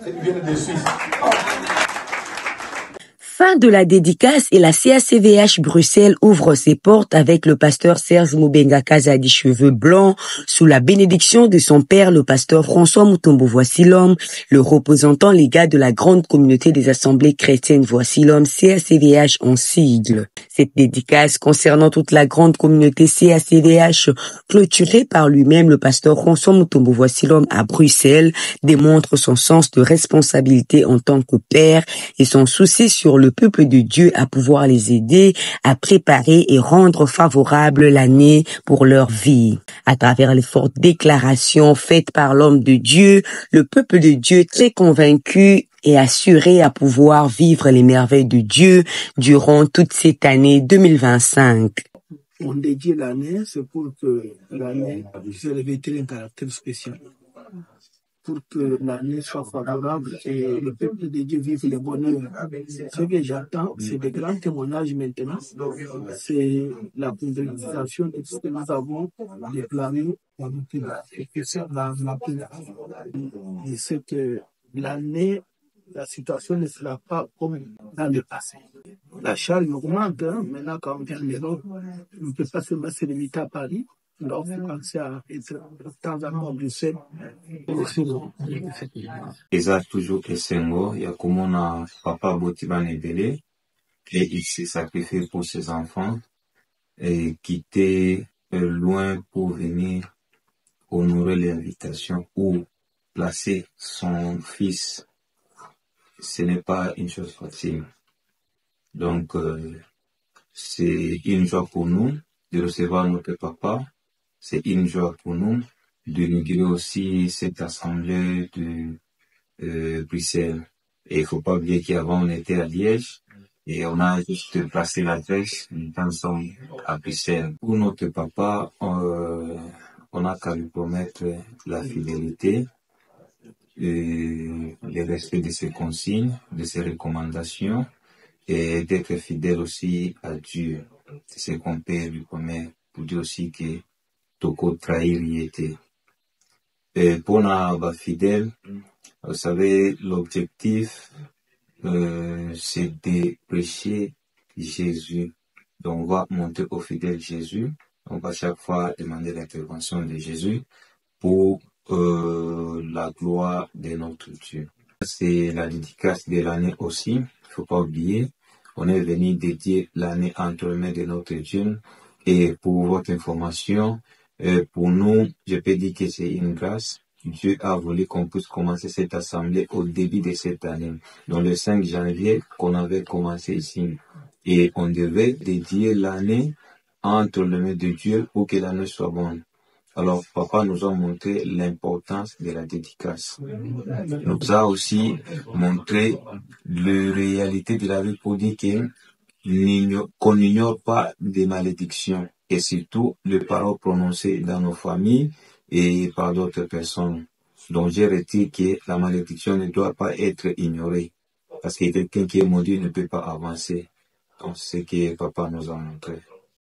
Ils viennent de Suisse. Fin de la dédicace et la CACVH Bruxelles ouvre ses portes avec le pasteur Serge Moubenga Kazadi, cheveux blancs, sous la bénédiction de son père, le pasteur François Mutombo. Voici l'homme, le représentant légal de la grande communauté des assemblées chrétiennes. Voici l'homme, CACVH en sigle. Cette dédicace concernant toute la grande communauté CACVH, clôturée par lui-même, le pasteur François Mutombo. Voici l'homme à Bruxelles, démontre son sens de responsabilité en tant que père et son souci sur le peuple de Dieu à pouvoir les aider à préparer et rendre favorable l'année pour leur vie. À travers les fortes déclarations faites par l'homme de Dieu, le peuple de Dieu très convaincu et assuré à pouvoir vivre les merveilles de Dieu durant toute cette année 2025. On dédie l'année, c'est pour que l'année se revêtir un caractère spécial, pour que l'année soit favorable et le peuple de Dieu vive le bonheur. Ce que j'attends, c'est des grands témoignages maintenant. C'est la concrétisation de ce que nous avons déclaré dans notre et c'est que l'année, la situation ne sera pas comme dans le passé. La charge augmente, maintenant quand on vient de l'Europe, on ne peut pas seulement se limiter à Paris. Donc, il faut penser à être de temps en temps Bruxelles. Eza toujours Essengo, Yakumona Papa Botiban Ebele, et il s'est sacrifié pour ses enfants et quitter loin pour venir honorer l'invitation ou placer son fils. Ce n'est pas une chose facile. Donc, c'est une joie pour nous de recevoir notre papa. C'est une joie pour nous d'inaugurer aussi cette assemblée de Bruxelles. Et il faut pas oublier qu'avant on était à Liège et on a juste placé l'adresse. Maintenant nous sommes à Bruxelles. Pour notre papa, on a qu'à lui promettre la fidélité, le respect de ses consignes, de ses recommandations et d'être fidèle aussi à Dieu. C'est ce qu'on peut lui promettre pour dire aussi que Toko trahir y était. Et pour la fidèle, vous savez, l'objectif, c'est de prêcher Jésus. Donc, on va monter au fidèle Jésus. On va chaque fois demander l'intervention de Jésus pour la gloire de notre Dieu. C'est la dédicace de l'année aussi. Il ne faut pas oublier. On est venu dédier l'année entre les mains de notre Dieu. Et pour votre information, pour nous, je peux dire que c'est une grâce. Dieu a voulu qu'on puisse commencer cette assemblée au début de cette année, dans le 5 janvier qu'on avait commencé ici. Et on devait dédier l'année entre les mains de Dieu pour que l'année soit bonne. Alors, papa nous a montré l'importance de la dédicace. Il nous a aussi montré la réalité de la vie pour dire qu'on n'ignore pas des malédictions et surtout les paroles prononcées dans nos familles et par d'autres personnes. Donc, j'ai retiré que la malédiction ne doit pas être ignorée parce que quelqu'un qui est maudit ne peut pas avancer. Donc, c'est ce que papa nous a montré.